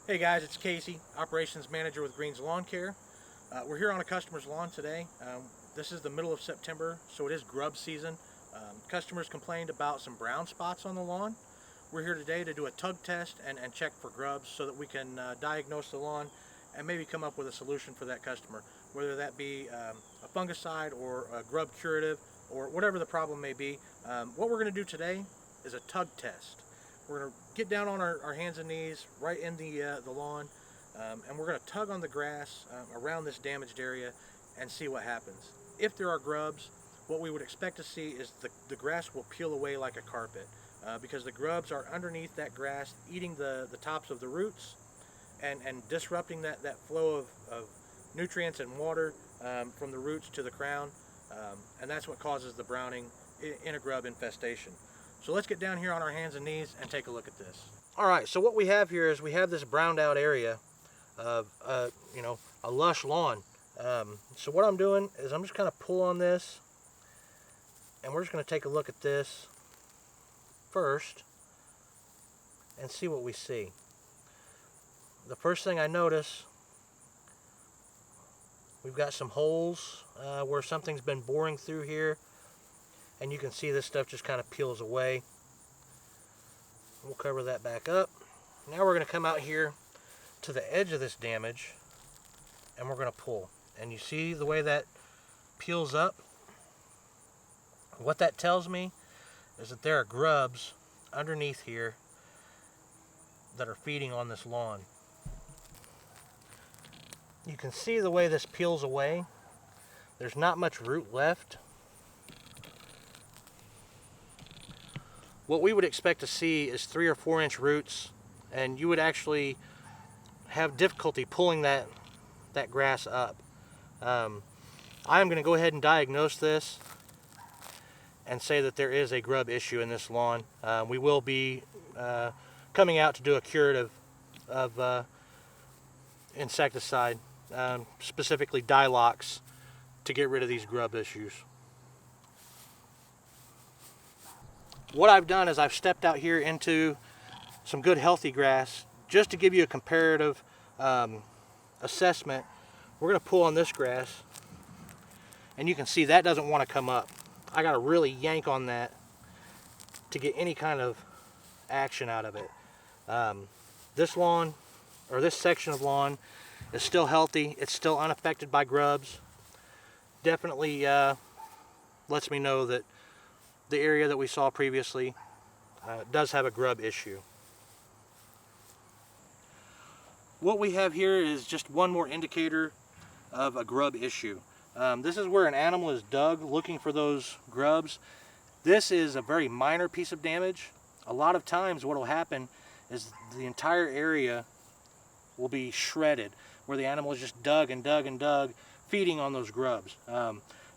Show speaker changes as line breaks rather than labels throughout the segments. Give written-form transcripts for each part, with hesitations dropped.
Hey guys, it's Casey, Operations Manager with Green's Lawn Care. We're here on a customer's lawn today. This is the middle of September, so it is grub season. Customers complained about some brown spots on the lawn. We're here today to do a tug test and check for grubs so that we can diagnose the lawn and maybe come up with a solution for that customer, whether that be a fungicide or a grub curative or whatever the problem may be. What we're going to do today is a tug test. We're going to get down on our hands and knees right in the lawn, and we're going to tug on the grass around this damaged area and see what happens. If there are grubs, what we would expect to see is the grass will peel away like a carpet because the grubs are underneath that grass eating the tops of the roots and disrupting that flow of nutrients and water from the roots to the crown, and that's what causes the browning in a grub infestation. So let's get down here on our hands and knees and take a look at this. All right, so what we have here is we have this browned out area of a lush lawn. So what I'm doing is I'm just kind of pull on this, and we're just going to take a look at this first and see what we see. The first thing I notice, we've got some holes where something's been boring through here, and you can see this stuff just kind of peels away. We'll cover that back up. Now we're going to come out here to the edge of this damage, and we're going to pull. And you see the way that peels up? What that tells me is that there are grubs underneath here that are feeding on this lawn. You can see the way this peels away. There's not much root left. What we would expect to see is 3 or 4 inch roots, and you would actually have difficulty pulling that grass up. I am going to go ahead and diagnose this and say that there is a grub issue in this lawn. We will be coming out to do a curative of insecticide, specifically Dilox, to get rid of these grub issues. What I've done is I've stepped out here into some good healthy grass just to give you a comparative assessment. We're going to pull on this grass, and you can see that doesn't want to come up. I got to really yank on that to get any kind of action out of it. This lawn, or this section of lawn, is still healthy. It's still unaffected by grubs. Definitely lets me know that the area that we saw previously does have a grub issue. What we have here is just one more indicator of a grub issue. This is where an animal is dug looking for those grubs. This is a very minor piece of damage. A lot of times what will happen is the entire area will be shredded, where the animal is just dug and dug and dug, feeding on those grubs.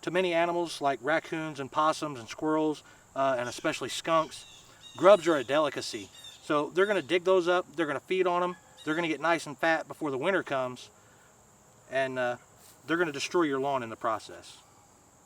To many animals like raccoons and possums and squirrels, and especially skunks, grubs are a delicacy. So they're going to dig those up, they're going to feed on them, they're going to get nice and fat before the winter comes, and they're going to destroy your lawn in the process.